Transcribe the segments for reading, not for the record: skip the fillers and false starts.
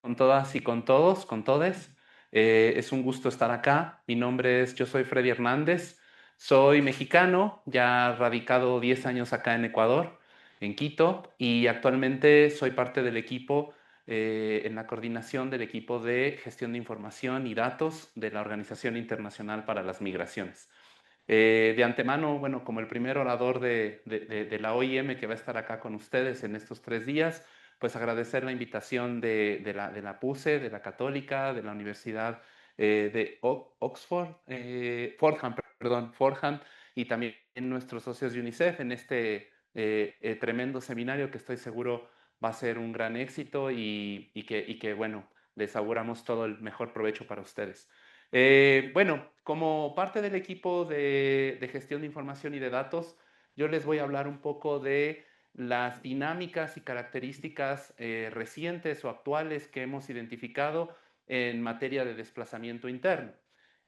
Con todas y con todos, con todes. Es un gusto estar acá. Yo soy Freddy Hernández, soy mexicano, ya radicado 10 años acá en Ecuador, en Quito, y actualmente soy parte del equipo, en la coordinación del equipo de gestión de información y datos de la Organización Internacional para las Migraciones. De antemano, bueno, como el primer orador de la OIM que va a estar acá con ustedes en estos 3 días, pues agradecer la invitación de la PUCE, de la Católica, de la Universidad de Oxford, Fordham, perdón, Fordham, y también nuestros socios de UNICEF en este tremendo seminario que estoy seguro va a ser un gran éxito y que, bueno, les auguramos todo el mejor provecho para ustedes. Bueno, como parte del equipo de gestión de información y de datos, yo les voy a hablar un poco de las dinámicas y características recientes o actuales que hemos identificado en materia de desplazamiento interno.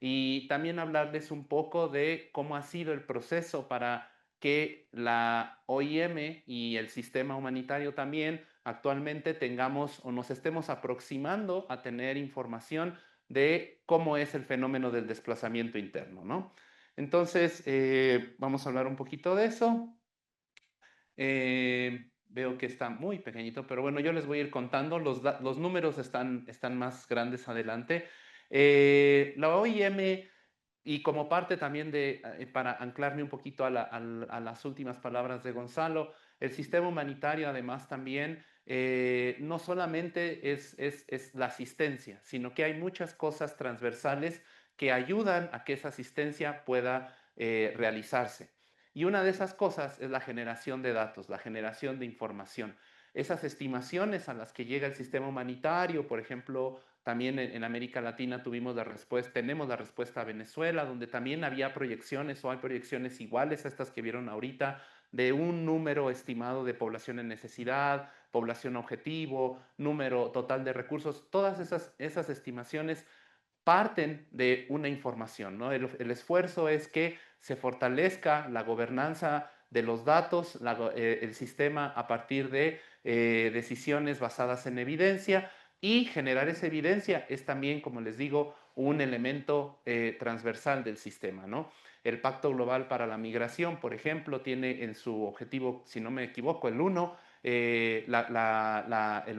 Y también hablarles un poco de cómo ha sido el proceso para que la OIM y el sistema humanitario también actualmente tengamos o nos estemos aproximando a tener información de cómo es el fenómeno del desplazamiento interno, ¿no? Entonces, vamos a hablar un poquito de eso. Veo que está muy pequeñito, pero bueno, yo les voy a ir contando. Los números están más grandes adelante. La OIM, y como parte también para anclarme un poquito a las últimas palabras de Gonzalo, el sistema humanitario además también no solamente es la asistencia, sino que hay muchas cosas transversales que ayudan a que esa asistencia pueda realizarse. Y una de esas cosas es la generación de datos, la generación de información. Esas estimaciones a las que llega el sistema humanitario, por ejemplo, también en América Latina tenemos la respuesta a Venezuela, donde también había proyecciones o hay proyecciones iguales a estas que vieron ahorita, de un número estimado de población en necesidad, población objetivo, número total de recursos. Todas esas estimaciones parten de una información, ¿no? El esfuerzo es que se fortalezca la gobernanza de los datos, el sistema a partir de decisiones basadas en evidencia, y generar esa evidencia es también, como les digo, un elemento transversal del sistema, ¿no? El Pacto Global para la Migración, por ejemplo, tiene en su objetivo, si no me equivoco, el uno, el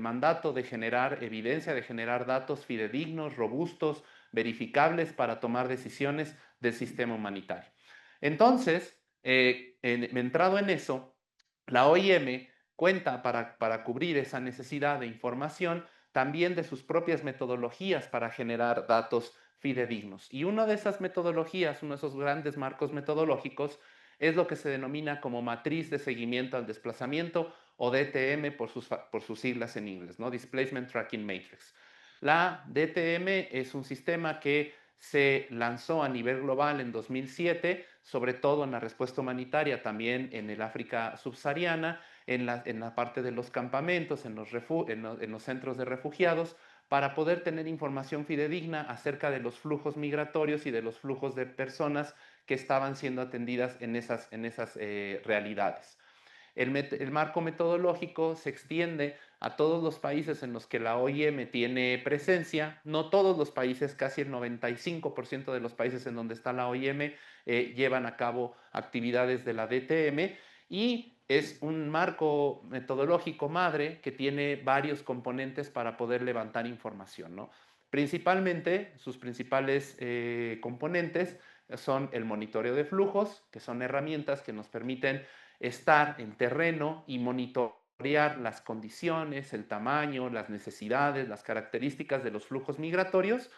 mandato de generar evidencia, de generar datos fidedignos, robustos, verificables para tomar decisiones del sistema humanitario. Entonces, entrado en eso, la OIM cuenta para cubrir esa necesidad de información también de sus propias metodologías para generar datos fidedignos. Y una de esas metodologías, uno de esos grandes marcos metodológicos, es lo que se denomina como matriz de seguimiento al desplazamiento, o DTM por sus siglas en inglés, ¿no? Displacement Tracking Matrix. La DTM es un sistema que se lanzó a nivel global en 2007, sobre todo en la respuesta humanitaria, también en el África subsahariana, en la parte de los campamentos, en los centros de refugiados, para poder tener información fidedigna acerca de los flujos migratorios y de los flujos de personas que estaban siendo atendidas en esas realidades. El marco metodológico se extiende a todos los países en los que la OIM tiene presencia. No todos los países, casi el 95% de los países en donde está la OIM llevan a cabo actividades de la DTM, y es un marco metodológico madre que tiene varios componentes para poder levantar información, ¿no? Principalmente, sus principales componentes son el monitoreo de flujos, que son herramientas que nos permiten estar en terreno y monitorear las condiciones, el tamaño, las necesidades, las características de los flujos migratorios.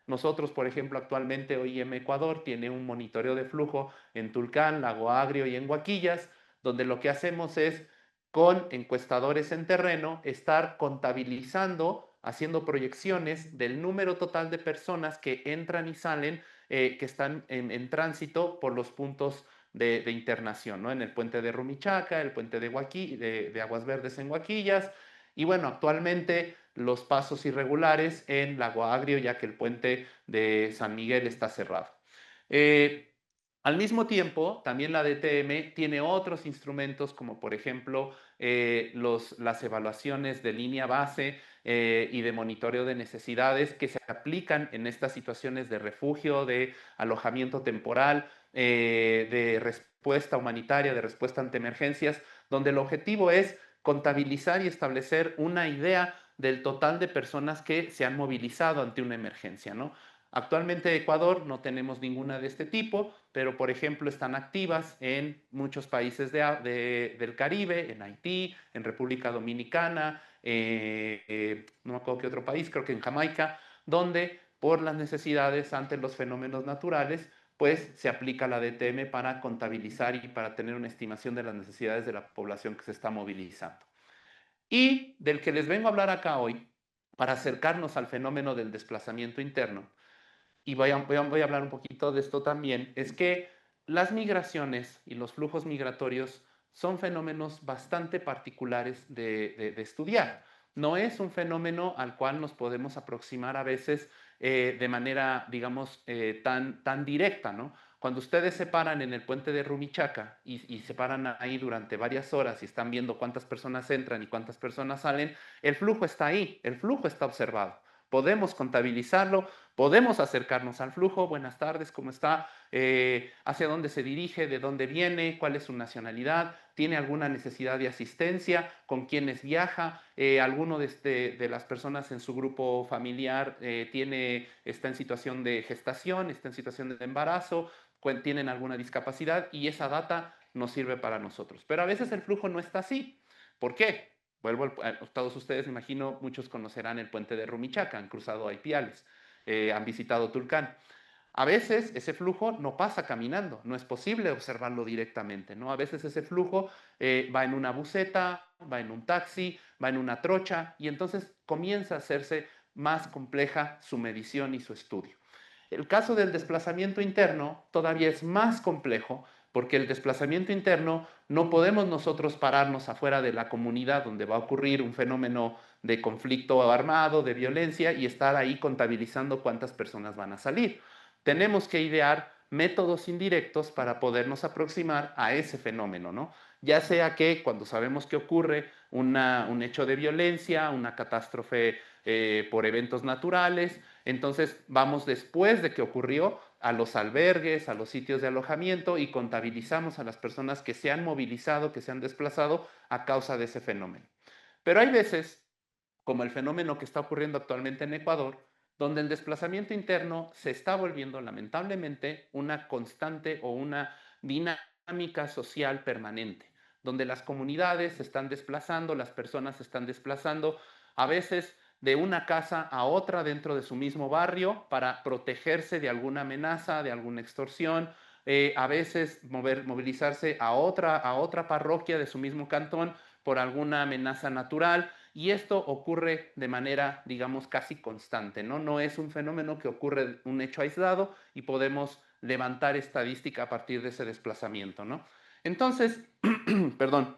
Nosotros, por ejemplo, actualmente OIM Ecuador tiene un monitoreo de flujo en Tulcán, Lago Agrio y en Huaquillas, donde lo que hacemos es, con encuestadores en terreno, estar contabilizando, haciendo proyecciones del número total de personas que entran y salen, que están en tránsito por los puntos de internación, ¿no? En el puente de Rumichaca, el puente de Aguas Verdes en Huaquillas, y bueno, actualmente los pasos irregulares en Lago Agrio, ya que el puente de San Miguel está cerrado. Eh, Al mismo tiempo, también la DTM tiene otros instrumentos, como por ejemplo las evaluaciones de línea base, y de monitoreo de necesidades que se aplican en estas situaciones de refugio, de alojamiento temporal, de respuesta humanitaria, de respuesta ante emergencias, donde el objetivo es contabilizar y establecer una idea del total de personas que se han movilizado ante una emergencia, ¿no? Actualmente en Ecuador no tenemos ninguna de este tipo, pero por ejemplo están activas en muchos países del Caribe, en Haití, en República Dominicana, no me acuerdo qué otro país, creo que en Jamaica, donde por las necesidades ante los fenómenos naturales, pues se aplica la DTM para contabilizar y para tener una estimación de las necesidades de la población que se está movilizando. Y del que les vengo a hablar acá hoy, para acercarnos al fenómeno del desplazamiento interno, y voy a hablar un poquito de esto también, es que las migraciones y los flujos migratorios son fenómenos bastante particulares de estudiar. No es un fenómeno al cual nos podemos aproximar a veces de manera, digamos, tan directa, ¿no? Cuando ustedes se paran en el puente de Rumichaca y se paran ahí durante varias horas y están viendo cuántas personas entran y cuántas personas salen, el flujo está ahí, el flujo está observado. Podemos contabilizarlo, podemos acercarnos al flujo. Buenas tardes, ¿cómo está? ¿Hacia dónde se dirige? ¿De dónde viene? ¿Cuál es su nacionalidad? ¿Tiene alguna necesidad de asistencia? ¿Con quiénes viaja? ¿Alguno de las personas en su grupo familiar está en situación de gestación? ¿Está en situación de embarazo? ¿Tienen alguna discapacidad? Y esa data nos sirve para nosotros. Pero a veces el flujo no está así. ¿Por qué? Todos ustedes, me imagino, muchos conocerán el puente de Rumichaca, han cruzado a Ipiales, han visitado Tulcán. A veces ese flujo no pasa caminando, no es posible observarlo directamente, ¿no? A veces ese flujo va en una buseta, va en un taxi, va en una trocha y entonces comienza a hacerse más compleja su medición y su estudio. El caso del desplazamiento interno todavía es más complejo porque el desplazamiento interno no podemos nosotros pararnos afuera de la comunidad donde va a ocurrir un fenómeno de conflicto armado, de violencia y estar ahí contabilizando cuántas personas van a salir. Tenemos que idear métodos indirectos para podernos aproximar a ese fenómeno, ¿no? Ya sea que cuando sabemos que ocurre un hecho de violencia, una catástrofe por eventos naturales, entonces vamos después de que ocurrió a los albergues, a los sitios de alojamiento y contabilizamos a las personas que se han movilizado, que se han desplazado a causa de ese fenómeno. Pero hay veces, como el fenómeno que está ocurriendo actualmente en Ecuador, donde el desplazamiento interno se está volviendo lamentablemente una constante o una dinámica social permanente, donde las comunidades se están desplazando, las personas se están desplazando, a veces de una casa a otra dentro de su mismo barrio para protegerse de alguna amenaza, de alguna extorsión, a veces movilizarse a otra parroquia de su mismo cantón por alguna amenaza natural. Y esto ocurre de manera, digamos, casi constante, ¿no? No es un fenómeno que ocurre un hecho aislado y podemos levantar estadística a partir de ese desplazamiento, ¿no? Entonces, perdón,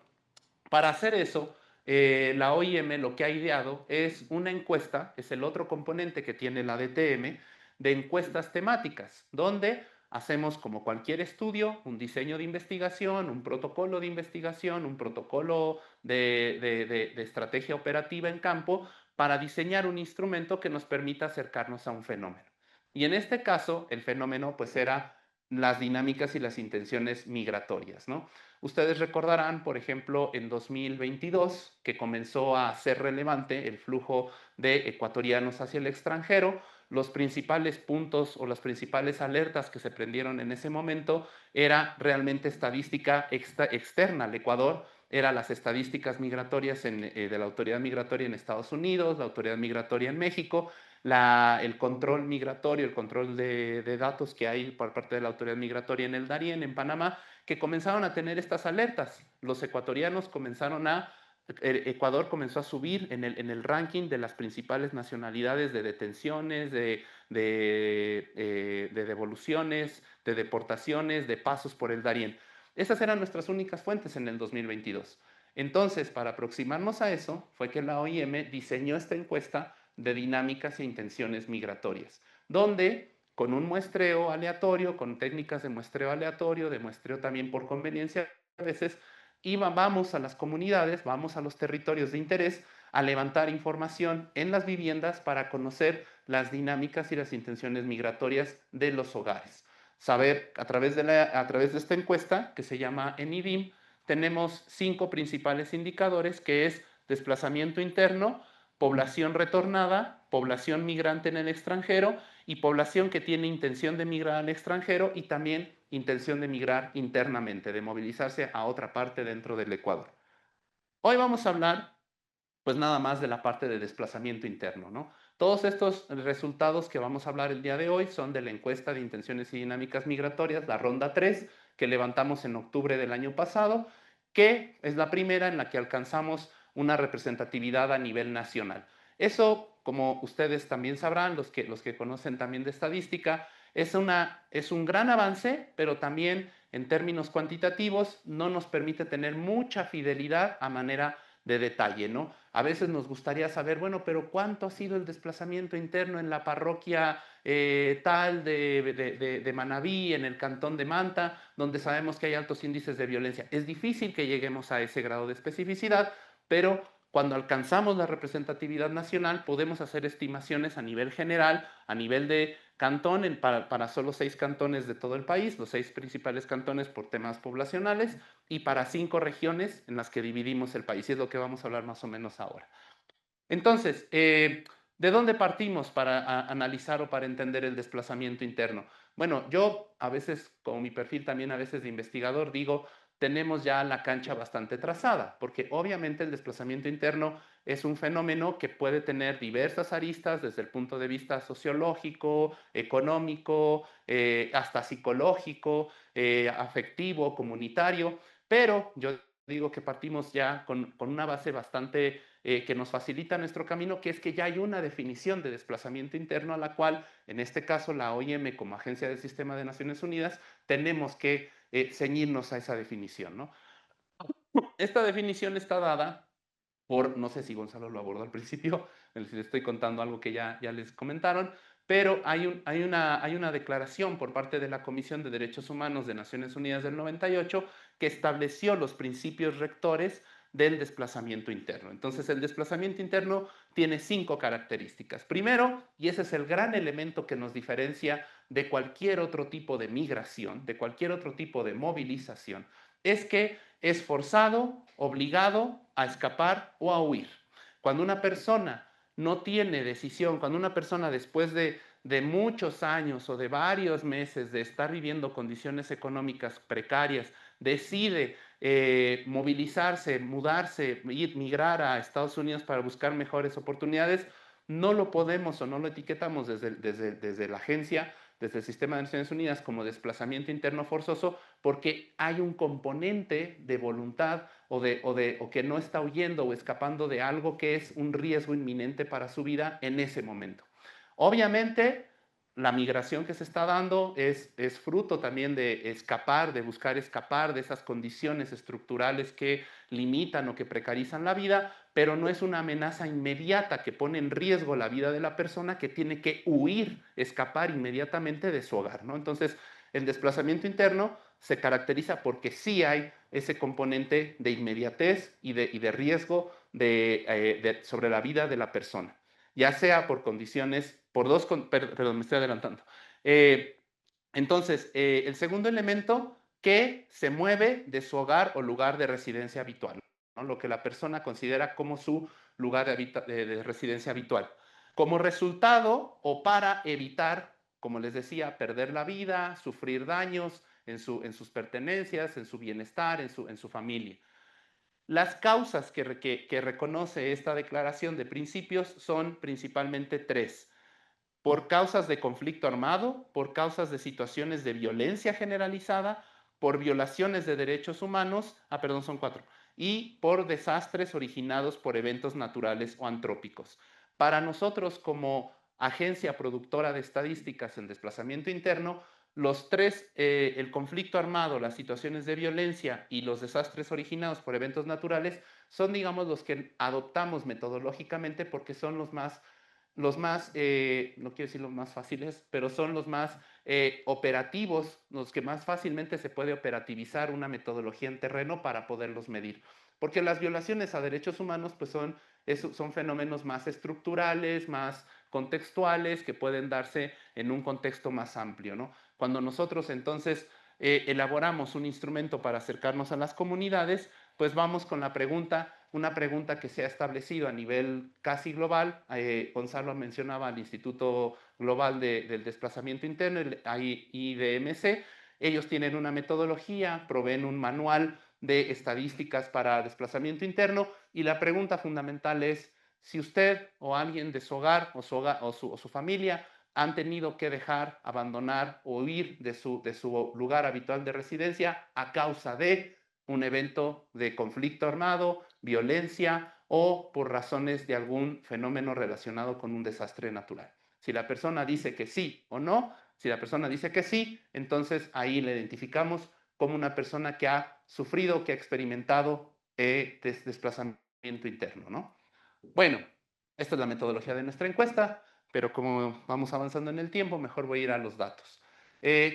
para hacer eso, la OIM lo que ha ideado es una encuesta, es el otro componente que tiene la DTM, de encuestas temáticas, donde hacemos como cualquier estudio, un diseño de investigación, un protocolo de investigación, un protocolo de estrategia operativa en campo para diseñar un instrumento que nos permita acercarnos a un fenómeno. Y en este caso, el fenómeno pues era las dinámicas y las intenciones migratorias, ¿no? Ustedes recordarán, por ejemplo, en 2022, que comenzó a ser relevante el flujo de ecuatorianos hacia el extranjero. Los principales puntos o las principales alertas que se prendieron en ese momento era realmente estadística externa al Ecuador, eran las estadísticas migratorias de la autoridad migratoria en Estados Unidos, la autoridad migratoria en México, el control migratorio, el control de datos que hay por parte de la autoridad migratoria en el Darién, en Panamá, que comenzaron a tener estas alertas. Los ecuatorianos Ecuador comenzó a subir en el ranking de las principales nacionalidades de detenciones, de devoluciones, de deportaciones, de pasos por el Darién. Esas eran nuestras únicas fuentes en el 2022. Entonces, para aproximarnos a eso, fue que la OIM diseñó esta encuesta de dinámicas e intenciones migratorias, donde con un muestreo aleatorio, con técnicas de muestreo aleatorio, de muestreo también por conveniencia, a veces vamos a las comunidades, vamos a los territorios de interés a levantar información en las viviendas para conocer las dinámicas y las intenciones migratorias de los hogares. Saber a través de esta encuesta que se llama ENIDIM, tenemos 5 principales indicadores, que es desplazamiento interno, población retornada, población migrante en el extranjero y población que tiene intención de migrar al extranjero y también intención de migrar internamente, de movilizarse a otra parte dentro del Ecuador. Hoy vamos a hablar pues nada más de la parte de desplazamiento interno, ¿no? Todos estos resultados que vamos a hablar el día de hoy son de la encuesta de intenciones y dinámicas migratorias, la ronda 3, que levantamos en octubre del año pasado, que es la primera en la que alcanzamos una representatividad a nivel nacional. Eso, como ustedes también sabrán, los que conocen también de estadística, es un gran avance, pero también en términos cuantitativos no nos permite tener mucha fidelidad a manera de detalle, ¿no? A veces nos gustaría saber, bueno, pero ¿cuánto ha sido el desplazamiento interno en la parroquia tal de Manabí, en el cantón de Manta, donde sabemos que hay altos índices de violencia? Es difícil que lleguemos a ese grado de especificidad, pero cuando alcanzamos la representatividad nacional podemos hacer estimaciones a nivel general, a nivel de cantón, para solo 6 cantones de todo el país, los 6 principales cantones por temas poblacionales, y para 5 regiones en las que dividimos el país, y es lo que vamos a hablar más o menos ahora. Entonces, ¿de dónde partimos para analizar o para entender el desplazamiento interno? Bueno, yo a veces, como mi perfil también a veces de investigador, digo, tenemos ya la cancha bastante trazada, porque obviamente el desplazamiento interno es un fenómeno que puede tener diversas aristas desde el punto de vista sociológico, económico, hasta psicológico, afectivo, comunitario, pero yo digo que partimos ya con una base bastante que nos facilita nuestro camino, que es que ya hay una definición de desplazamiento interno a la cual, en este caso, la OIM como Agencia del Sistema de Naciones Unidas, tenemos que ceñirnos a esa definición, ¿no? Esta definición está dada por, no sé si Gonzalo lo abordó al principio, les estoy contando algo que ya les comentaron, pero hay una declaración por parte de la Comisión de Derechos Humanos de Naciones Unidas del 98 que estableció los principios rectores del desplazamiento interno. Entonces, el desplazamiento interno tiene 5 características. Primero, y ese es el gran elemento que nos diferencia de cualquier otro tipo de migración, de cualquier otro tipo de movilización, es que es forzado, obligado a escapar o a huir. Cuando una persona no tiene decisión, cuando una persona después de muchos años o de varios meses de estar viviendo condiciones económicas precarias, decide movilizarse, mudarse, migrar a Estados Unidos para buscar mejores oportunidades, no lo podemos o no lo etiquetamos desde la agencia, desde el sistema de Naciones Unidas como desplazamiento interno forzoso, porque hay un componente de voluntad o que no está huyendo o escapando de algo que es un riesgo inminente para su vida en ese momento. Obviamente, la migración que se está dando es fruto también de escapar, de buscar escapar de esas condiciones estructurales que limitan o que precarizan la vida, pero no es una amenaza inmediata que pone en riesgo la vida de la persona que tiene que huir, escapar inmediatamente de su hogar, ¿no? Entonces, el desplazamiento interno se caracteriza porque sí hay ese componente de inmediatez y de riesgo sobre la vida de la persona, ya sea por condiciones, perdón, me estoy adelantando. Entonces, el segundo elemento, que se mueve de su hogar o lugar de residencia habitual, ¿no? Lo que la persona considera como su lugar de residencia habitual. Como resultado o para evitar, como les decía, perder la vida, sufrir daños en sus pertenencias, en su bienestar, en su familia. Las causas que reconoce esta declaración de principios son principalmente 3: por causas de conflicto armado, por causas de situaciones de violencia generalizada, por violaciones de derechos humanos, perdón, son 4, y por desastres originados por eventos naturales o antrópicos. Para nosotros, como agencia productora de estadísticas en desplazamiento interno, los 3, el conflicto armado, las situaciones de violencia y los desastres originados por eventos naturales, son, digamos, los que adoptamos metodológicamente porque son no quiero decir los más fáciles, pero son los más operativos, los que más fácilmente se puede operativizar una metodología en terreno para poderlos medir. Porque las violaciones a derechos humanos pues son son fenómenos más estructurales, más contextuales, que pueden darse en un contexto más amplio, ¿no? Cuando nosotros entonces elaboramos un instrumento para acercarnos a las comunidades, pues vamos con la pregunta, una pregunta que se ha establecido a nivel casi global. Gonzalo mencionaba al Instituto Global del Desplazamiento Interno, el IDMC. Ellos tienen una metodología, proveen un manual de estadísticas para desplazamiento interno, y la pregunta fundamental es si usted o alguien de su hogar o su familia han tenido que dejar, abandonar o huir de su lugar habitual de residencia a causa de un evento de conflicto armado, violencia o por razones de algún fenómeno relacionado con un desastre natural. Si la persona dice que sí o no, si la persona dice que sí, entonces ahí le identificamos como una persona que ha sufrido, que ha experimentado desplazamiento interno, ¿no? Bueno, esta es la metodología de nuestra encuesta, pero como vamos avanzando en el tiempo, mejor voy a ir a los datos.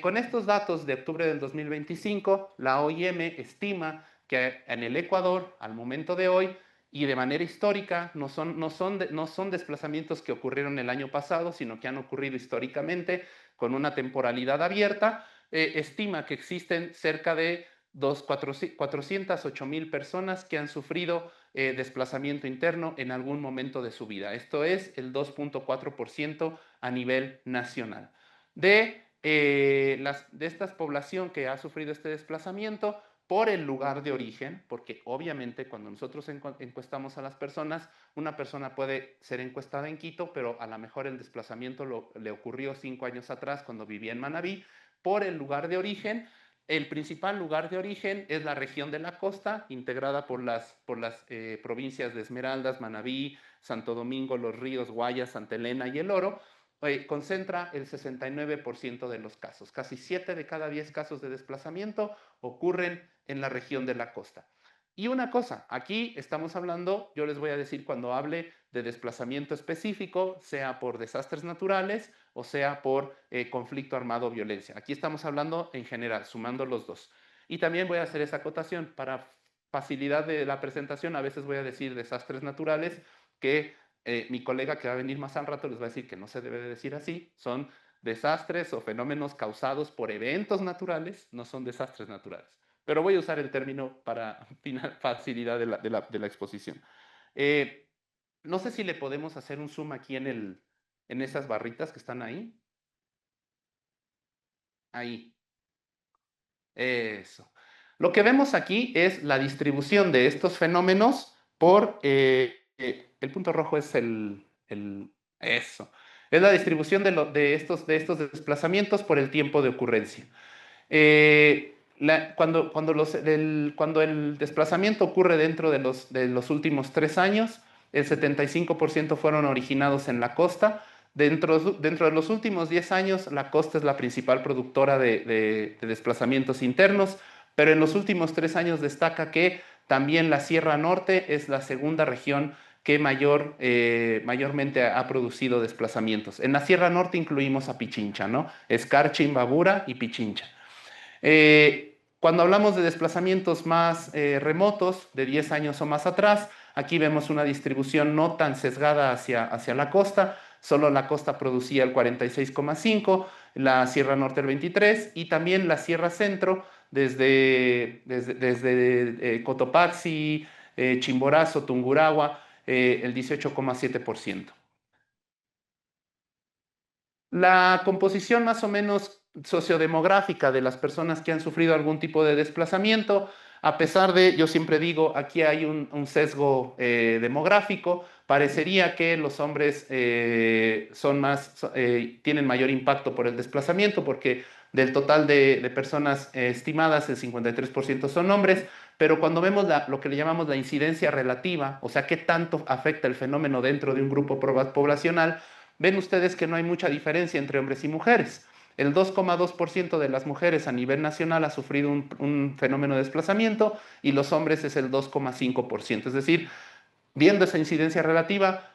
Con estos datos de octubre del 2025, la OIM estima que en el Ecuador, al momento de hoy, y de manera histórica, no son desplazamientos que ocurrieron el año pasado, sino que han ocurrido históricamente con una temporalidad abierta. Estima que existen cerca de 408,000 personas que han sufrido desplazamiento interno en algún momento de su vida. Esto es el 2.4% a nivel nacional. De esta población que ha sufrido este desplazamiento por el lugar de origen, porque obviamente cuando nosotros encuestamos a las personas, una persona puede ser encuestada en Quito, pero a lo mejor el desplazamiento le ocurrió 5 años atrás cuando vivía en Manabí. Por el lugar de origen, el principal lugar de origen es la región de la costa, integrada por las provincias de Esmeraldas, Manabí, Santo Domingo, Los Ríos, Guayas, Santa Elena y El Oro. Concentra el 69% de los casos. Casi 7 de cada 10 casos de desplazamiento ocurren en la región de la costa. Y una cosa, aquí estamos hablando, yo les voy a decir cuando hable de desplazamiento específico, sea por desastres naturales o sea por conflicto armado o violencia. Aquí estamos hablando en general, sumando los dos. Y también voy a hacer esa acotación para facilidad de la presentación. A veces voy a decir desastres naturales que mi colega que va a venir más al rato les va a decir que no se debe de decir así. Son desastres o fenómenos causados por eventos naturales, no son desastres naturales. Pero voy a usar el término para facilidad de la exposición. No sé si le podemos hacer un zoom aquí en esas barritas que están ahí. Ahí. Eso. Lo que vemos aquí es la distribución de estos fenómenos por... el punto rojo es eso. Es la distribución de estos desplazamientos por el tiempo de ocurrencia. Cuando el desplazamiento ocurre dentro de los últimos 3 años, el 75% fueron originados en la costa. Dentro de los últimos 10 años, la costa es la principal productora de desplazamientos internos, pero en los últimos 3 años destaca que también la Sierra Norte es la segunda región que mayormente ha producido desplazamientos. En la Sierra Norte incluimos a Pichincha, ¿no? Escarcha, Imbabura y Pichincha. Cuando hablamos de desplazamientos más remotos, de 10 años o más atrás, aquí vemos una distribución no tan sesgada hacia la costa. Solo la costa producía el 46,5%, la Sierra Norte el 23% y también la Sierra Centro desde Cotopaxi, Chimborazo, Tungurahua, el 18,7%. La composición más o menos sociodemográfica de las personas que han sufrido algún tipo de desplazamiento, a pesar de, yo siempre digo, aquí hay un sesgo demográfico, parecería que los hombres tienen mayor impacto por el desplazamiento, porque del total de personas estimadas, el 53% son hombres, pero cuando vemos lo que le llamamos la incidencia relativa, o sea, qué tanto afecta el fenómeno dentro de un grupo poblacional, ven ustedes que no hay mucha diferencia entre hombres y mujeres. El 2,2% de las mujeres a nivel nacional ha sufrido un fenómeno de desplazamiento y los hombres es el 2,5%. Es decir, viendo esa incidencia relativa,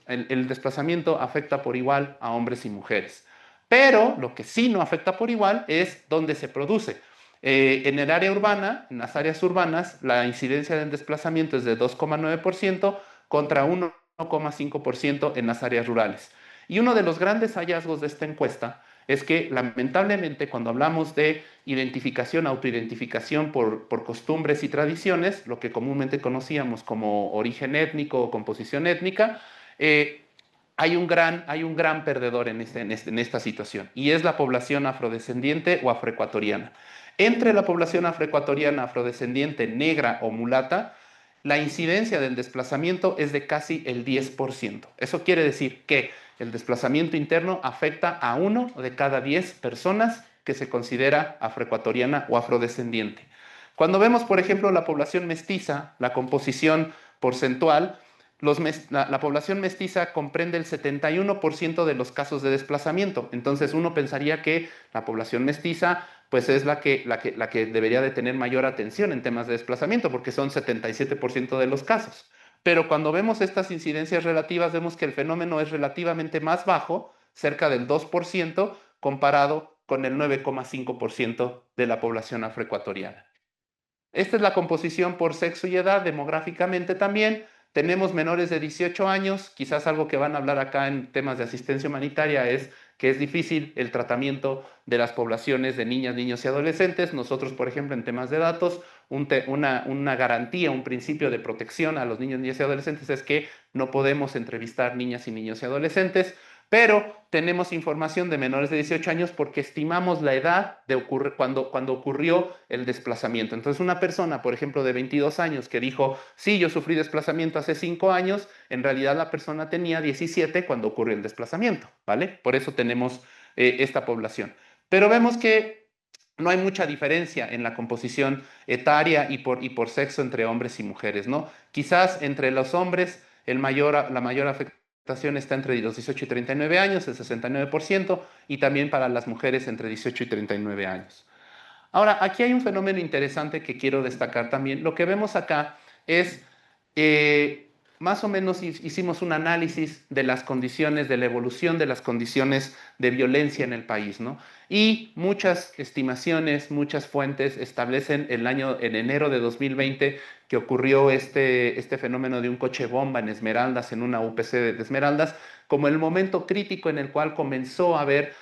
el desplazamiento afecta por igual a hombres y mujeres. Pero lo que sí no afecta por igual es dónde se produce. En el área urbana, en las áreas urbanas, la incidencia del desplazamiento es de 2,9%, contra 1,5% en las áreas rurales. Y uno de los grandes hallazgos de esta encuesta es que lamentablemente cuando hablamos de identificación, autoidentificación por costumbres y tradiciones, lo que comúnmente conocíamos como origen étnico o composición étnica, hay un gran perdedor en esta situación, y es la población afrodescendiente o afroecuatoriana. Entre la población afroecuatoriana, afrodescendiente, negra o mulata, la incidencia del desplazamiento es de casi el 10%. Eso quiere decir que el desplazamiento interno afecta a 1 de cada 10 personas que se considera afroecuatoriana o afrodescendiente. Cuando vemos, por ejemplo, la población mestiza, la composición porcentual, la población mestiza comprende el 71% de los casos de desplazamiento. Entonces uno pensaría que la población mestiza pues es la que debería de tener mayor atención en temas de desplazamiento, porque son 77% de los casos. Pero cuando vemos estas incidencias relativas, vemos que el fenómeno es relativamente más bajo, cerca del 2%, comparado con el 9,5% de la población afroecuatoriana. Esta es la composición por sexo y edad, demográficamente también. Tenemos menores de 18 años, quizás algo que van a hablar acá en temas de asistencia humanitaria es que es difícil el tratamiento de las poblaciones de niñas, niños y adolescentes. Nosotros, por ejemplo, en temas de datos, una garantía, un principio de protección a los niños, niñas y adolescentes es que no podemos entrevistar niñas y niños y adolescentes, pero tenemos información de menores de 18 años porque estimamos la edad de cuando ocurrió el desplazamiento. Entonces, una persona, por ejemplo, de 22 años que dijo, sí, yo sufrí desplazamiento hace 5 años, en realidad la persona tenía 17 cuando ocurrió el desplazamiento, ¿vale? Por eso tenemos esta población. Pero vemos que no hay mucha diferencia en la composición etaria y por sexo entre hombres y mujeres, ¿no? Quizás entre los hombres la mayor afectación está entre los 18 y 39 años, el 69%, y también para las mujeres entre 18 y 39 años. Ahora, aquí hay un fenómeno interesante que quiero destacar también. Lo que vemos acá es, más o menos hicimos un análisis de las condiciones, de la evolución de las condiciones de violencia en el país, ¿no? Y muchas estimaciones, muchas fuentes establecen en enero de 2020, que ocurrió este fenómeno de un coche bomba en Esmeraldas, en una UPC de Esmeraldas, como el momento crítico en el cual comenzó a haber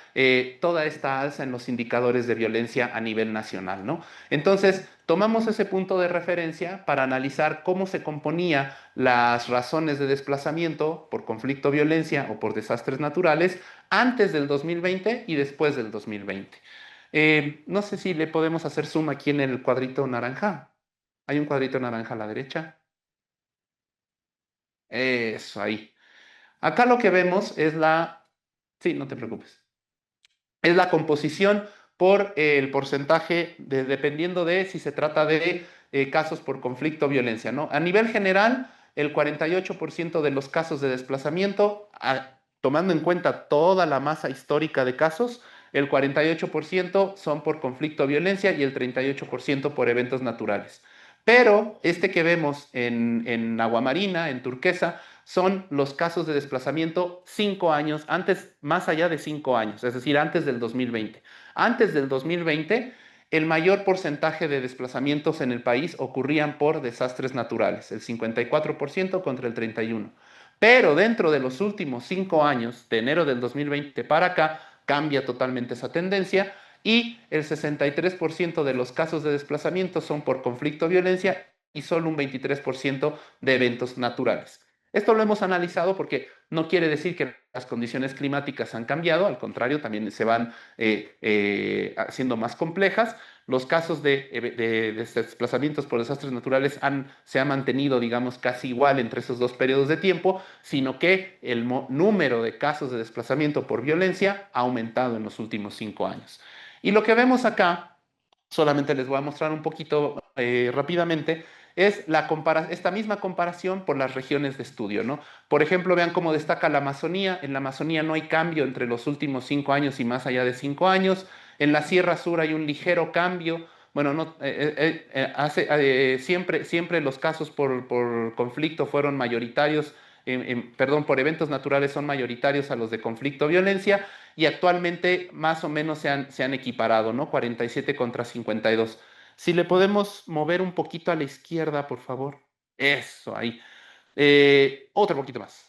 toda esta alza en los indicadores de violencia a nivel nacional, ¿no? Entonces, tomamos ese punto de referencia para analizar cómo se componía las razones de desplazamiento por conflicto, violencia o por desastres naturales antes del 2020 y después del 2020. No sé si le podemos hacer zoom aquí en el cuadrito naranja. Hay un cuadrito naranja a la derecha. Eso, ahí. Acá lo que vemos es la... Sí, no te preocupes. Es la composición por el porcentaje, dependiendo de si se trata de casos por conflicto o violencia, ¿no? A nivel general, el 48% de los casos de desplazamiento, tomando en cuenta toda la masa histórica de casos, el 48% son por conflicto o violencia y el 38% por eventos naturales. Pero este que vemos en Aguamarina, en turquesa, son los casos de desplazamiento 5 años, antes, más allá de 5 años, es decir, antes del 2020. Antes del 2020, el mayor porcentaje de desplazamientos en el país ocurrían por desastres naturales, el 54% contra el 31%. Pero dentro de los últimos 5 años, de enero del 2020 para acá, cambia totalmente esa tendencia y el 63% de los casos de desplazamiento son por conflicto o violencia y solo un 23% de eventos naturales. Esto lo hemos analizado porque no quiere decir que las condiciones climáticas han cambiado, al contrario, también se van haciendo más complejas. Los casos de desplazamientos por desastres naturales se han mantenido, digamos, casi igual entre esos dos periodos de tiempo, sino que el número de casos de desplazamiento por violencia ha aumentado en los últimos 5 años. Y lo que vemos acá, solamente les voy a mostrar un poquito rápidamente, es esta misma comparación por las regiones de estudio, ¿no? Por ejemplo, vean cómo destaca la Amazonía. En la Amazonía no hay cambio entre los últimos 5 años y más allá de 5 años. En la Sierra Sur hay un ligero cambio. Bueno, no, siempre los casos por conflicto fueron mayoritarios, perdón, por eventos naturales son mayoritarios a los de conflicto o violencia, y actualmente más o menos se han equiparado, ¿no? 47 contra 52. Si le podemos mover un poquito a la izquierda, por favor. Eso, ahí. Otro poquito más.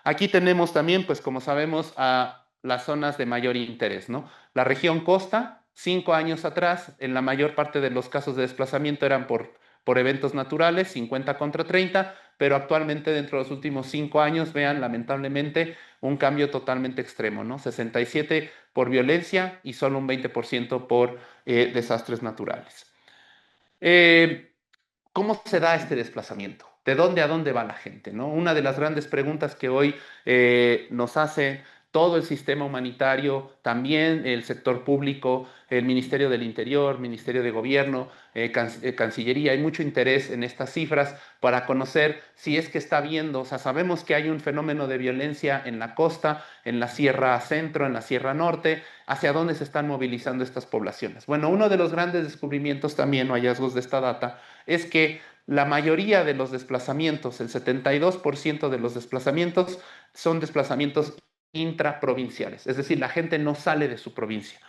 Aquí tenemos también, pues como sabemos, a las zonas de mayor interés, ¿no? La región costa, 5 años atrás, en la mayor parte de los casos de desplazamiento eran por eventos naturales, 50 contra 30, pero actualmente dentro de los últimos 5 años, vean, lamentablemente, un cambio totalmente extremo, ¿no? 67 por violencia y solo un 20% por desastres naturales. Eh, ¿Cómo se da este desplazamiento? ¿De dónde a dónde va la gente? ¿No? Una de las grandes preguntas que hoy nos hace todo el sistema humanitario, también el sector público, el Ministerio del Interior, Ministerio de Gobierno, Cancillería, hay mucho interés en estas cifras para conocer si es que está habiendo, o sea, sabemos que hay un fenómeno de violencia en la costa, en la Sierra Centro, en la Sierra Norte, hacia dónde se están movilizando estas poblaciones. Bueno, uno de los grandes descubrimientos también o hallazgos de esta data es que la mayoría de los desplazamientos, el 72% de los desplazamientos son desplazamientos intraprovinciales, es decir, la gente no sale de su provincia.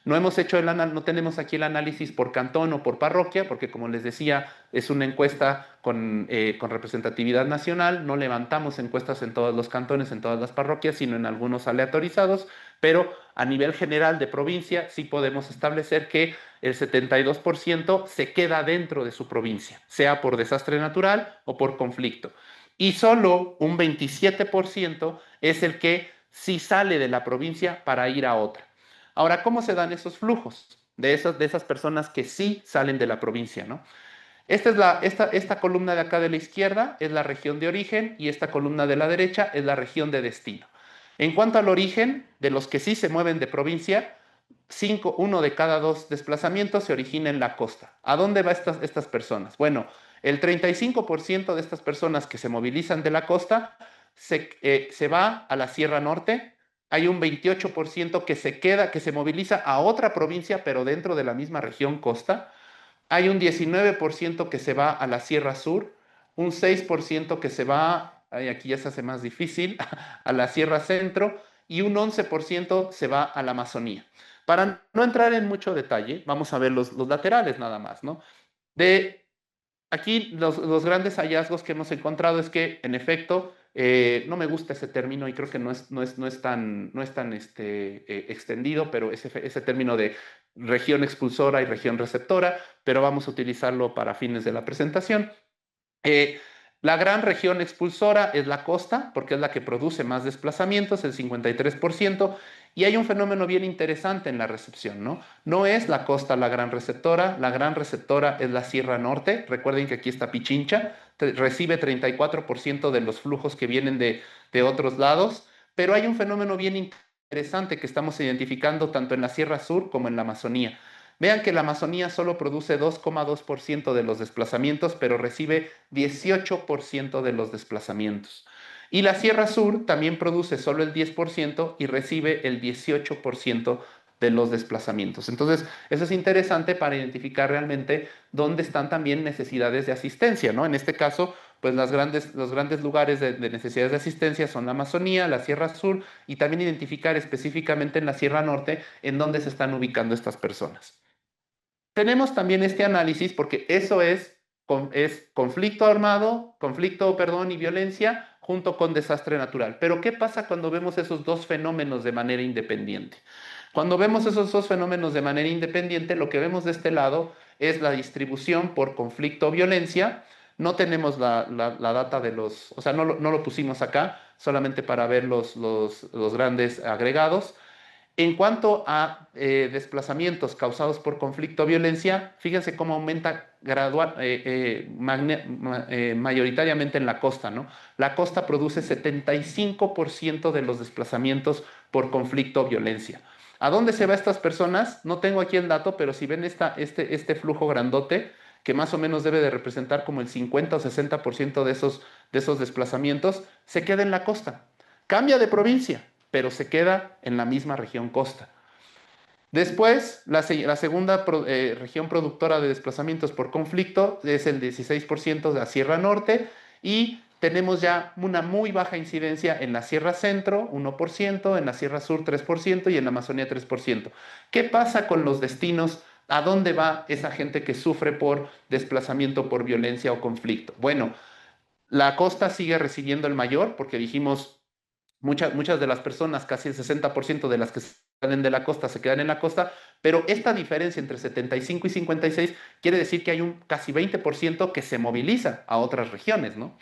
No hemos hecho no tenemos aquí el análisis por cantón o por parroquia, porque como les decía, es una encuesta con representatividad nacional. No levantamos encuestas en todos los cantones, en todas las parroquias, sino en algunos aleatorizados, pero a nivel general de provincia sí podemos establecer que el 72% se queda dentro de su provincia, sea por desastre natural o por conflicto. Y solo un 27% es el que sí sale de la provincia para ir a otra. Ahora, ¿cómo se dan esos flujos de esas personas que sí salen de la provincia, ¿no? Esta columna de acá de la izquierda es la región de origen y esta columna de la derecha es la región de destino. En cuanto al origen, de los que sí se mueven de provincia, uno de cada dos desplazamientos se origina en la costa. ¿A dónde van estas personas? Bueno, el 35% de estas personas que se movilizan de la costa se va a la Sierra Norte. Hay un 28% que se queda, que se moviliza a otra provincia, pero dentro de la misma región costa. Hay un 19% que se va a la Sierra Sur, un 6% que se va, aquí ya se hace más difícil, a la Sierra Centro y un 11% se va a la Amazonía. Para no entrar en mucho detalle, vamos a ver los laterales nada más, ¿no? De aquí los grandes hallazgos que hemos encontrado es que, en efecto, no me gusta ese término y creo que no es tan extendido, pero ese término de región expulsora y región receptora, pero vamos a utilizarlo para fines de la presentación. Eh, la gran región expulsora es la costa, porque es la que produce más desplazamientos, el 53%, y hay un fenómeno bien interesante en la recepción, ¿no? No es la costa la gran receptora es la Sierra Norte. Recuerden que aquí está Pichincha, recibe 34% de los flujos que vienen de otros lados, pero hay un fenómeno bien interesante que estamos identificando tanto en la Sierra Sur como en la Amazonía. Vean que la Amazonía solo produce 2,2% de los desplazamientos, pero recibe 18% de los desplazamientos. Y la Sierra Sur también produce solo el 10% y recibe el 18% de los desplazamientos. Entonces, eso es interesante para identificar realmente dónde están también necesidades de asistencia, ¿no? En este caso, pues los grandes lugares de necesidades de asistencia son la Amazonía, la Sierra Sur y también identificar específicamente en la Sierra Norte en dónde se están ubicando estas personas. Tenemos también este análisis porque eso es conflicto armado, conflicto, perdón, y violencia junto con desastre natural. Pero ¿qué pasa cuando vemos esos dos fenómenos de manera independiente? Cuando vemos esos dos fenómenos de manera independiente, lo que vemos de este lado es la distribución por conflicto o violencia. No tenemos la data de los, o sea, no lo pusimos acá, solamente para ver los grandes agregados. En cuanto a desplazamientos causados por conflicto o violencia, fíjense cómo aumenta mayoritariamente en la costa, ¿no? La costa produce 75% de los desplazamientos por conflicto o violencia. ¿A dónde se van estas personas? No tengo aquí el dato, pero si ven este flujo grandote, que más o menos debe de representar como el 50 o 60% de esos desplazamientos, se queda en la costa. Cambia de provincia, pero se queda en la misma región costa. Después, la segunda región productora de desplazamientos por conflicto es el 16% de la Sierra Norte y tenemos ya una muy baja incidencia en la Sierra Centro, 1%, en la Sierra Sur, 3% y en la Amazonía, 3%. ¿Qué pasa con los destinos? ¿A dónde va esa gente que sufre por desplazamiento por violencia o conflicto? Bueno, La costa sigue recibiendo el mayor, porque dijimos, muchas de las personas, casi el 60% de las que salen de la costa se quedan en la costa, pero esta diferencia entre 75 y 56 quiere decir que hay un casi 20% que se moviliza a otras regiones, ¿no?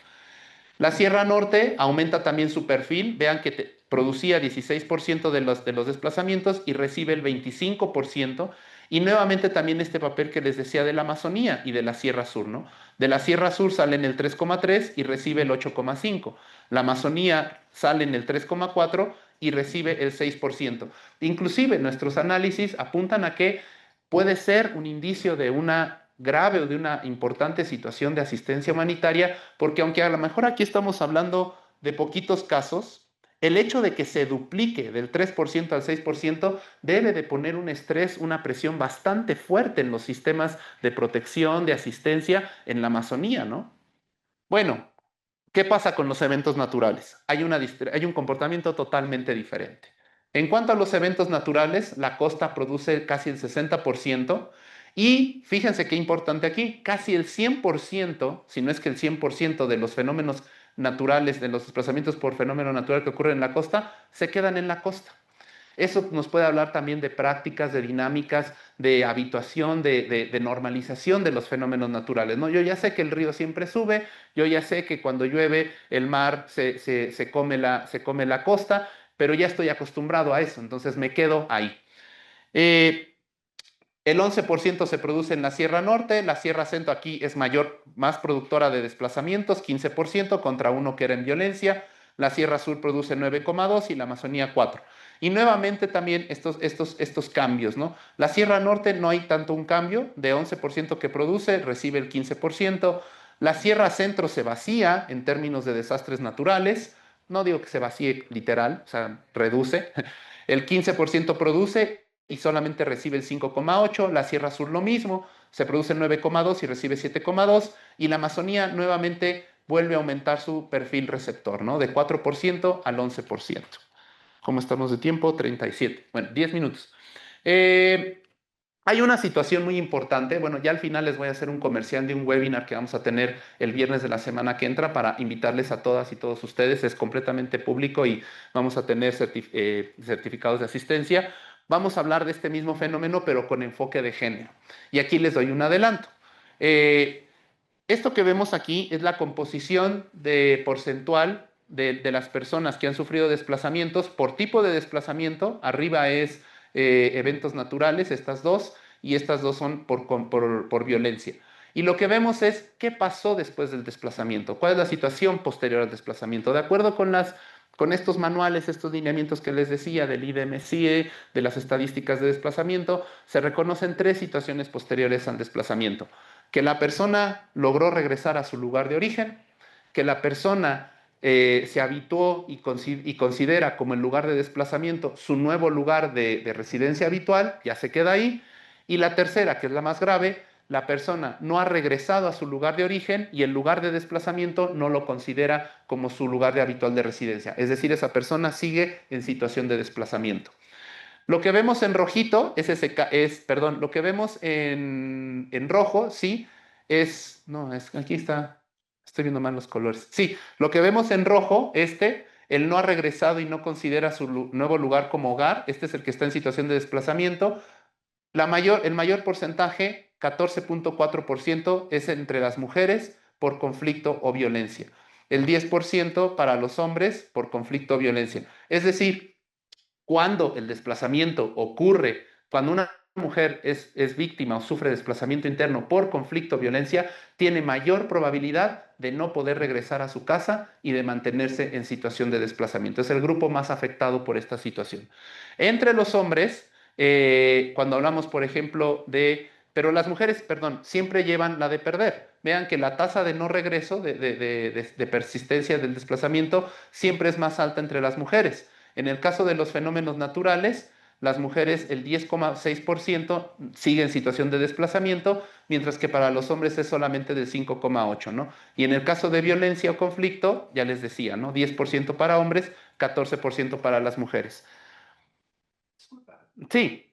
La Sierra Norte aumenta también su perfil. Vean que producía 16% de los desplazamientos y recibe el 25%. Y nuevamente también este papel que les decía de la Amazonía y de la Sierra Sur, ¿no? De la Sierra Sur sale en el 3,3 y recibe el 8,5. La Amazonía sale en el 3,4 y recibe el 6%. Inclusive nuestros análisis apuntan a que puede ser un indicio de una grave o de una importante situación de asistencia humanitaria, porque aunque a lo mejor aquí estamos hablando de poquitos casos, el hecho de que se duplique del 3% al 6% debe de poner un estrés, una presión bastante fuerte en los sistemas de protección, de asistencia en la Amazonía, ¿no? Bueno, ¿qué pasa con los eventos naturales? Hay un comportamiento totalmente diferente. En cuanto a los eventos naturales, la costa produce casi el 60% y fíjense qué importante aquí, casi el 100%, si no es que el 100% de los fenómenos naturales, de los desplazamientos por fenómeno natural que ocurren en la costa, se quedan en la costa. Eso nos puede hablar también de prácticas, de dinámicas, de habituación, de normalización de los fenómenos naturales, ¿no? Yo ya sé que el río siempre sube, yo ya sé que cuando llueve el mar se come la costa, pero ya estoy acostumbrado a eso, entonces me quedo ahí. Eh, el 11% se produce en la Sierra Norte, la Sierra Centro aquí es mayor, más productora de desplazamientos, 15% contra uno que era en violencia, la Sierra Sur produce 9,2 y la Amazonía 4. Y nuevamente también estos cambios, ¿no? La Sierra Norte no hay tanto un cambio, de 11% que produce, recibe el 15%. La Sierra Centro se vacía en términos de desastres naturales, no digo que se vacíe literal, o sea, reduce. El 15% produce y solamente recibe el 5,8, la Sierra Sur lo mismo, se produce 9,2 y recibe 7,2, y la Amazonía nuevamente vuelve a aumentar su perfil receptor, ¿no? De 4% al 11%. ¿Cómo estamos de tiempo? 37. Bueno, 10 minutos. Eh, Hay una situación muy importante. Bueno, ya al final les voy a hacer un comercial de un webinar que vamos a tener el viernes de la semana que entra para invitarles a todas y todos ustedes. Es completamente público y vamos a tener certificados de asistencia. Vamos a hablar de este mismo fenómeno, pero con enfoque de género. Y aquí les doy un adelanto. Eh, Esto que vemos aquí es la composición de porcentual de las personas que han sufrido desplazamientos por tipo de desplazamiento. Arriba es eventos naturales, estas dos, y estas dos son por violencia. Y lo que vemos es qué pasó después del desplazamiento, cuál es la situación posterior al desplazamiento. De acuerdo con estos manuales, estos lineamientos que les decía del IDMCIE, de las estadísticas de desplazamiento, se reconocen tres situaciones posteriores al desplazamiento: que la persona logró regresar a su lugar de origen, que la persona se habituó y considera como el lugar de desplazamiento su nuevo lugar de residencia habitual, ya se queda ahí, y la tercera, que es la más grave, la persona no ha regresado a su lugar de origen y el lugar de desplazamiento no lo considera como su lugar de habitual de residencia. Es decir, esa persona sigue en situación de desplazamiento. Lo que vemos en rojito perdón, lo que vemos en rojo, sí, no, aquí está, estoy viendo mal los colores. Sí, lo que vemos en rojo, él no ha regresado y no considera su nuevo lugar como hogar, este es el que está en situación de desplazamiento. El mayor porcentaje, 14,4%, es entre las mujeres por conflicto o violencia. El 10% para los hombres por conflicto o violencia. Es decir, cuando el desplazamiento ocurre, cuando una mujer es víctima o sufre desplazamiento interno por conflicto o violencia, tiene mayor probabilidad de no poder regresar a su casa y de mantenerse en situación de desplazamiento. Es el grupo más afectado por esta situación. Entre los hombres, cuando hablamos, por ejemplo, pero las mujeres, perdón, siempre llevan la de perder. Vean que la tasa de no regreso, de persistencia del desplazamiento, siempre es más alta entre las mujeres. En el caso de los fenómenos naturales, las mujeres, el 10,6% sigue en situación de desplazamiento, mientras que para los hombres es solamente del 5,8%, ¿no? Y en el caso de violencia o conflicto, ya les decía, ¿no? 10% para hombres, 14% para las mujeres. Disculpa, Sí.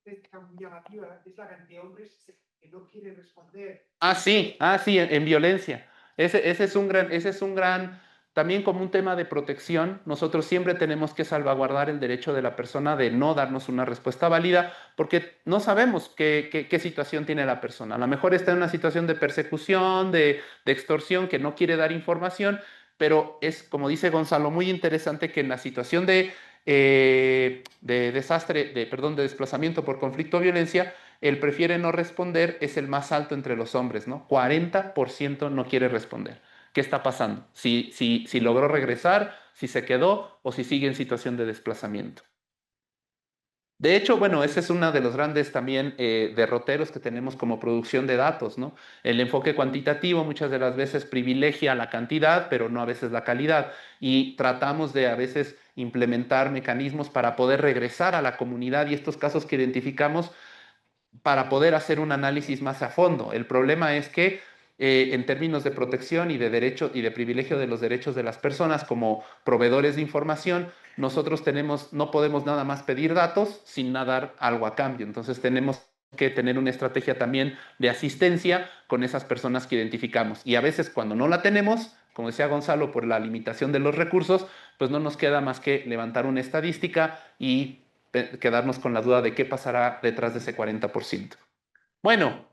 está muy llamativa, es la cantidad de hombres que no quieren responder. Sí, en violencia. Ese es un gran, también como un tema de protección, nosotros siempre tenemos que salvaguardar el derecho de la persona de no darnos una respuesta válida, porque no sabemos qué situación tiene la persona. A lo mejor está en una situación de persecución, de extorsión, que no quiere dar información, pero es, como dice Gonzalo, muy interesante que en la situación de desastre, perdón, de desplazamiento por conflicto o violencia, el prefiere no responder es el más alto entre los hombres, ¿no? 40% no quiere responder. ¿Qué está pasando? Si logró regresar, si se quedó o si sigue en situación de desplazamiento. De hecho, bueno, ese es uno de los grandes también derroteros que tenemos como producción de datos, ¿no? El enfoque cuantitativo muchas de las veces privilegia la cantidad, pero no a veces la calidad. Y tratamos de a veces implementar mecanismos para poder regresar a la comunidad y estos casos que identificamos para poder hacer un análisis más a fondo. El problema es que en términos de protección y de derecho y de privilegio de los derechos de las personas como proveedores de información, nosotros no podemos nada más pedir datos sin dar algo a cambio. Entonces tenemos que tener una estrategia también de asistencia con esas personas que identificamos. Y a veces cuando no la tenemos, como decía Gonzalo, por la limitación de los recursos, pues no nos queda más que levantar una estadística y quedarnos con la duda de qué pasará detrás de ese 40%. Bueno,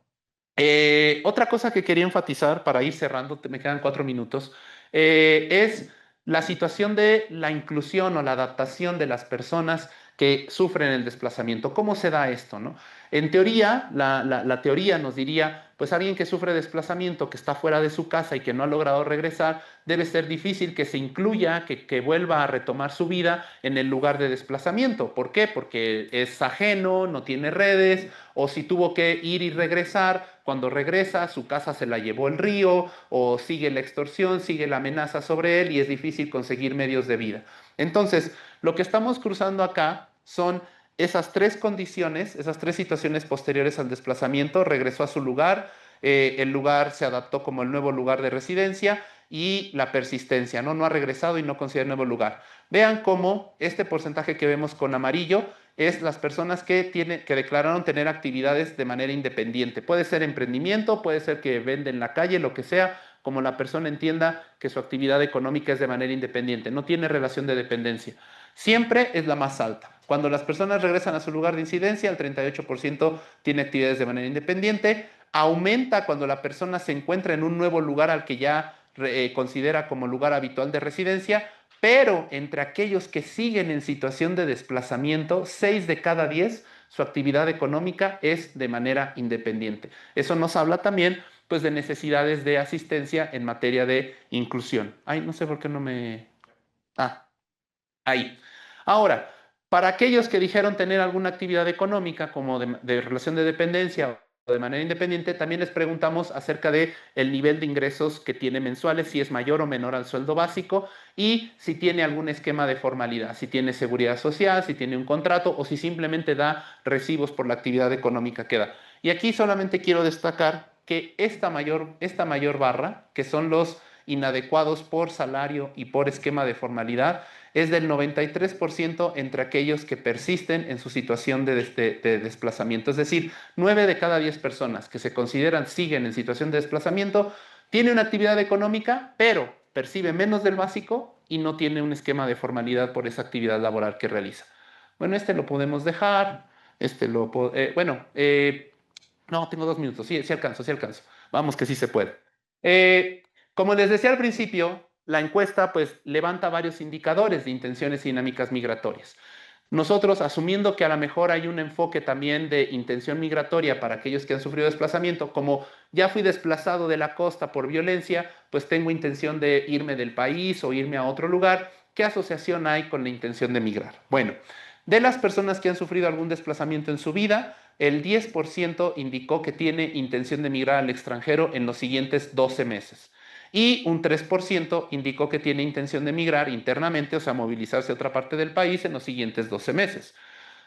otra cosa que quería enfatizar para ir cerrando, me quedan 4 minutos, es la situación de la inclusión o la adaptación de las personas que sufren el desplazamiento. ¿Cómo se da esto, no? En teoría, la teoría nos diría, pues alguien que sufre desplazamiento, que está fuera de su casa y que no ha logrado regresar, debe ser difícil que se incluya, que vuelva a retomar su vida en el lugar de desplazamiento. ¿Por qué? Porque es ajeno, no tiene redes, o si tuvo que ir y regresar, cuando regresa su casa se la llevó el río, o sigue la extorsión, sigue la amenaza sobre él y es difícil conseguir medios de vida. Entonces, lo que estamos cruzando acá son esas tres condiciones, esas tres situaciones posteriores al desplazamiento. Regresó a su lugar, el lugar se adaptó como el nuevo lugar de residencia y la persistencia, ¿no? No ha regresado y no considera el nuevo lugar. Vean cómo este porcentaje que vemos con amarillo es las personas que declararon tener actividades de manera independiente. Puede ser emprendimiento, puede ser que venden en la calle, lo que sea, como la persona entienda que su actividad económica es de manera independiente, no tiene relación de dependencia. Siempre es la más alta. Cuando las personas regresan a su lugar de incidencia, el 38% tiene actividades de manera independiente. Aumenta cuando la persona se encuentra en un nuevo lugar al que ya considera como lugar habitual de residencia, pero entre aquellos que siguen en situación de desplazamiento, 6 de cada 10 su actividad económica es de manera independiente. Eso nos habla también pues de necesidades de asistencia en materia de inclusión. Ay, no sé por qué no me... Ah, ahí. Ahora, para aquellos que dijeron tener alguna actividad económica como de relación de dependencia o de manera independiente, también les preguntamos acerca de el nivel de ingresos que tiene mensuales, si es mayor o menor al sueldo básico y si tiene algún esquema de formalidad, si tiene seguridad social, si tiene un contrato o si simplemente da recibos por la actividad económica que da. Y aquí solamente quiero destacar que esta mayor barra, que son los inadecuados por salario y por esquema de formalidad, es del 93% entre aquellos que persisten en su situación de desplazamiento. Es decir, 9 de cada 10 personas que se consideran siguen en situación de desplazamiento tiene una actividad económica, pero percibe menos del básico y no tiene un esquema de formalidad por esa actividad laboral que realiza. Bueno, este lo podemos dejar. No, tengo 2 minutos. Sí, sí alcanzo, sí alcanzo. Vamos que sí se puede. Eh, Como les decía al principio, la encuesta pues levanta varios indicadores de intenciones y dinámicas migratorias. Nosotros, asumiendo que a lo mejor hay un enfoque también de intención migratoria para aquellos que han sufrido desplazamiento, como ya fui desplazado de la costa por violencia, pues tengo intención de irme del país o irme a otro lugar, ¿qué asociación hay con la intención de migrar? Bueno, de las personas que han sufrido algún desplazamiento en su vida, el 10% indicó que tiene intención de migrar al extranjero en los siguientes 12 meses. Y un 3% indicó que tiene intención de migrar internamente, o sea, movilizarse a otra parte del país en los siguientes 12 meses.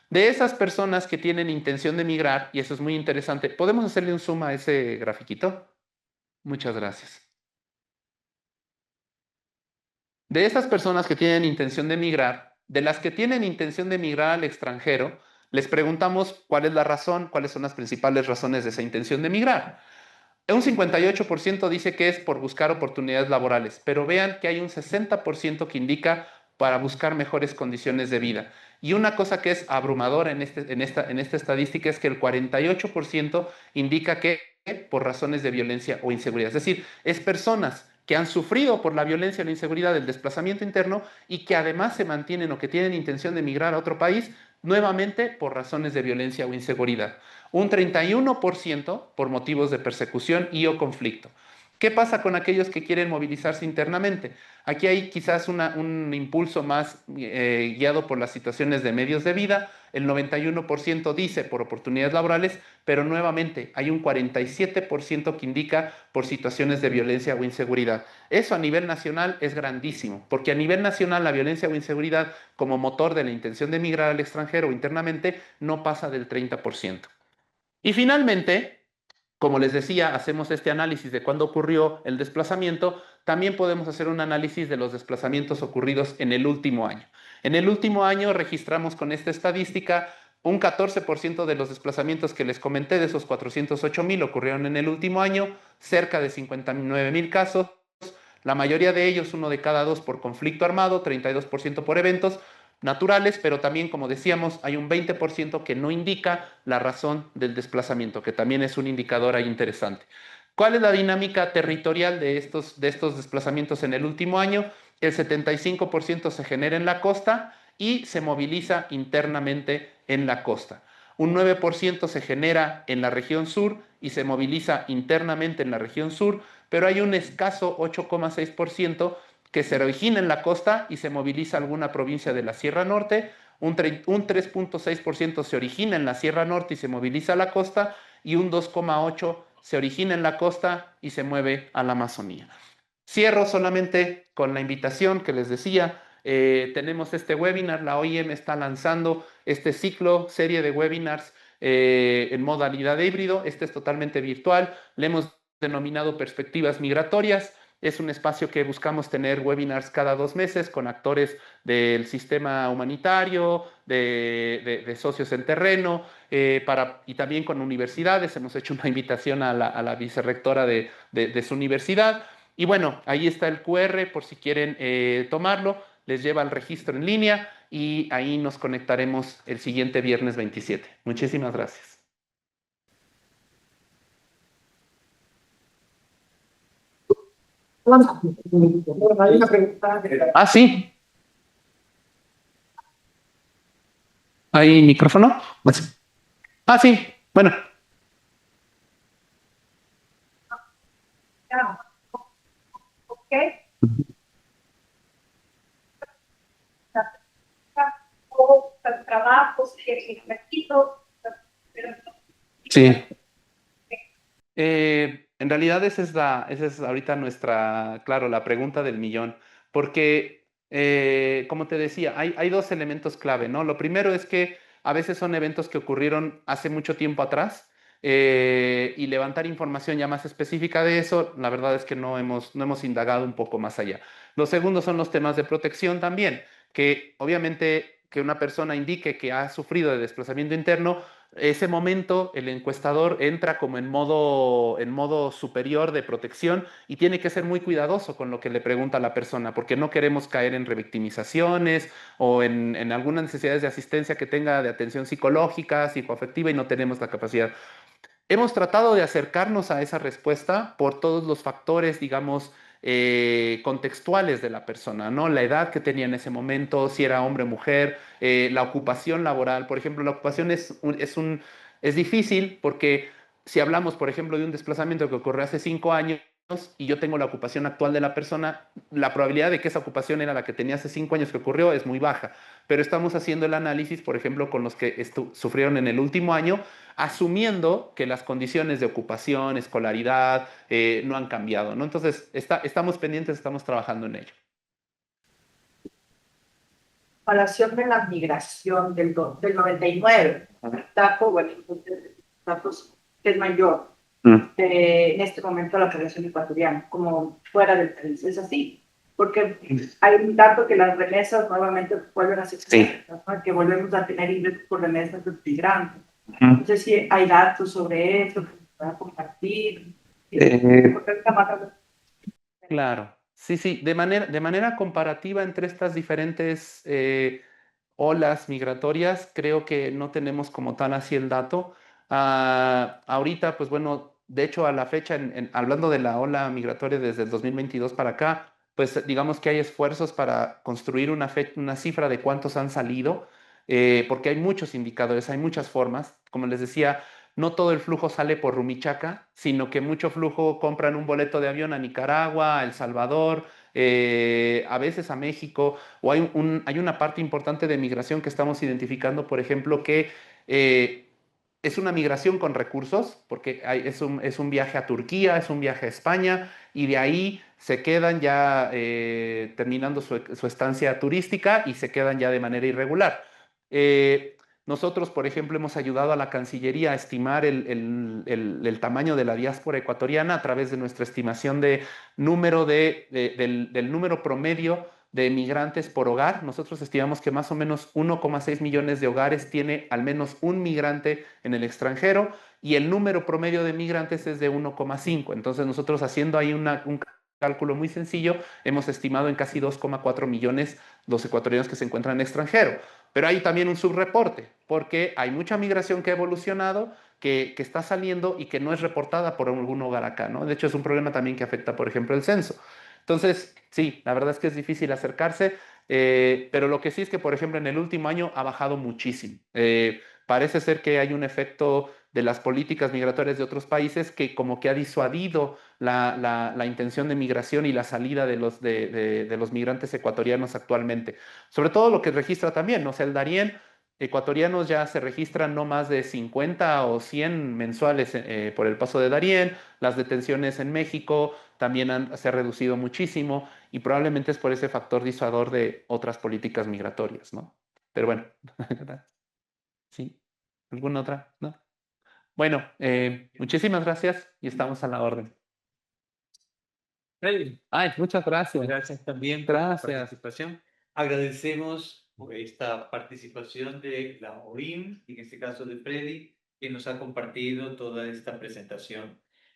De esas personas que tienen intención de migrar, y eso es muy interesante, ¿podemos hacerle un zoom a ese grafiquito? Muchas gracias. De esas personas que tienen intención de migrar, de las que tienen intención de migrar al extranjero, les preguntamos cuál es la razón, cuáles son las principales razones de esa intención de migrar. Un 58% dice que es por buscar oportunidades laborales, pero vean que hay un 60% que indica para buscar mejores condiciones de vida. Y una cosa que es abrumadora en esta estadística es que el 48% indica que por razones de violencia o inseguridad. Es decir, es personas que han sufrido por la violencia o la inseguridad del desplazamiento interno y que además se mantienen o que tienen intención de emigrar a otro país nuevamente por razones de violencia o inseguridad. Un 31% por motivos de persecución y o conflicto. ¿Qué pasa con aquellos que quieren movilizarse internamente? Aquí hay quizás un impulso más guiado por las situaciones de medios de vida. El 91% dice por oportunidades laborales, pero nuevamente hay un 47% que indica por situaciones de violencia o inseguridad. Eso a nivel nacional es grandísimo, porque a nivel nacional la violencia o inseguridad como motor de la intención de emigrar al extranjero o internamente no pasa del 30%. Y finalmente, como les decía, hacemos este análisis de cuándo ocurrió el desplazamiento, también podemos hacer un análisis de los desplazamientos ocurridos en el último año. En el último año registramos con esta estadística un 14% de los desplazamientos que les comenté, de esos 408,000 ocurrieron en el último año, cerca de 59,000 casos, la mayoría de ellos, uno de cada dos por conflicto armado, 32% por eventos naturales, pero también, como decíamos, hay un 20% que no indica la razón del desplazamiento, que también es un indicador ahí interesante. ¿Cuál es la dinámica territorial de estos desplazamientos en el último año? El 75% se genera en la costa y se moviliza internamente en la costa. Un 9% se genera en la región sur y se moviliza internamente en la región sur, pero hay un escaso 8,6% que se origina en la costa y se moviliza a alguna provincia de la Sierra Norte, un 3,6% se origina en la Sierra Norte y se moviliza a la costa, y un 2,8% se origina en la costa y se mueve a la Amazonía. Cierro solamente con la invitación que les decía. Tenemos este webinar, la OIM está lanzando este ciclo, serie de webinars en modalidad de híbrido. Este es totalmente virtual, le hemos denominado Perspectivas Migratorias. Es un espacio que buscamos tener webinars cada 2 meses con actores del sistema humanitario, de socios en terreno, y también con universidades. Hemos hecho una invitación a la vicerrectora de su universidad. Y bueno, ahí está el QR por si quieren tomarlo, les lleva al registro en línea y ahí nos conectaremos el siguiente viernes 27. Muchísimas gracias. Hay una pregunta. Ah, sí. ¿Hay micrófono? Ah, sí. Bueno. Ok. Trabajos que Sí. En realidad esa es ahorita nuestra, claro, la pregunta del millón, porque, como te decía, hay dos elementos clave, ¿no? Lo primero es que a veces son eventos que ocurrieron hace mucho tiempo atrás, y levantar información ya más específica de eso, la verdad es que no hemos indagado un poco más allá. Lo segundo son los temas de protección también, que obviamente que una persona indique que ha sufrido de desplazamiento interno, ese momento el encuestador entra como en modo superior de protección y tiene que ser muy cuidadoso con lo que le pregunta a la persona, porque no queremos caer en revictimizaciones o en algunas necesidades de asistencia que tenga de atención psicológica, psicoafectiva, y no tenemos la capacidad. Hemos tratado de acercarnos a esa respuesta por todos los factores, digamos, contextuales de la persona, ¿no? La edad que tenía en ese momento, si era hombre o mujer, la ocupación laboral. Por ejemplo, la ocupación es difícil porque si hablamos, por ejemplo, de un desplazamiento que ocurrió hace 5 años y yo tengo la ocupación actual de la persona, la probabilidad de que esa ocupación era la que tenía hace 5 años que ocurrió es muy baja. Pero estamos haciendo el análisis, por ejemplo, con los que sufrieron en el último año, asumiendo que las condiciones de ocupación, escolaridad, no han cambiado, ¿no? Entonces, estamos pendientes, estamos trabajando en ello. Evaluación de la migración del 99. Taco, bueno, datos que es mayor en este momento la población ecuatoriana, como fuera del país. Es así, porque hay un dato que las remesas nuevamente vuelven a ser ¿no? Que volvemos a tener ingresos por remesas de migrantes. No sé si hay datos sobre eso que se puedan compartir. Porque ahorita más Claro, sí, sí, de manera comparativa entre estas diferentes olas migratorias, creo que no tenemos como tal así el dato. Ahorita, pues bueno, de hecho a la fecha, hablando de la ola migratoria desde el 2022 para acá, pues digamos que hay esfuerzos para construir una cifra de cuántos han salido, porque hay muchos indicadores, hay muchas formas. Como les decía, no todo el flujo sale por Rumichaca, sino que mucho flujo compran un boleto de avión a Nicaragua, a El Salvador, a veces a México, o hay una parte importante de migración que estamos identificando, por ejemplo, que es una migración con recursos, porque es un viaje a Turquía, es un viaje a España, y de ahí se quedan ya terminando su estancia turística y se quedan ya de manera irregular. Nosotros, por ejemplo, hemos ayudado a la Cancillería a estimar el tamaño de la diáspora ecuatoriana a través de nuestra estimación de del número promedio de migrantes por hogar. Nosotros estimamos que más o menos 1,6 millones de hogares tiene al menos un migrante en el extranjero y el número promedio de migrantes es de 1,5. Entonces nosotros haciendo ahí un cálculo muy sencillo, hemos estimado en casi 2,4 millones los ecuatorianos que se encuentran en el extranjero. Pero hay también un subreporte, porque hay mucha migración que ha evolucionado, que está saliendo y que no es reportada por algún hogar acá, ¿no? De hecho, es un problema también que afecta, por ejemplo, el censo. Entonces, sí, la verdad es que es difícil acercarse, pero lo que sí es que, por ejemplo, en el último año ha bajado muchísimo. Parece ser que hay un efecto de las políticas migratorias de otros países que como que ha disuadido la intención de migración y la salida de los migrantes ecuatorianos actualmente. Sobre todo lo que registra también, ¿no? O sea, el Darién, ecuatorianos ya se registran no más de 50 o 100 mensuales por el paso de Darién, las detenciones en México también se ha reducido muchísimo y probablemente es por ese factor disuador de otras políticas migratorias, ¿no? Pero bueno, ¿sí? ¿Alguna otra? ¿No? Bueno, muchísimas gracias y estamos a la orden. Freddy, Ay, muchas gracias. gracias también por tu Gracias. participación. Agradecemos por esta participación de la OIM, en este caso de Freddy, que nos ha compartido toda esta presentación.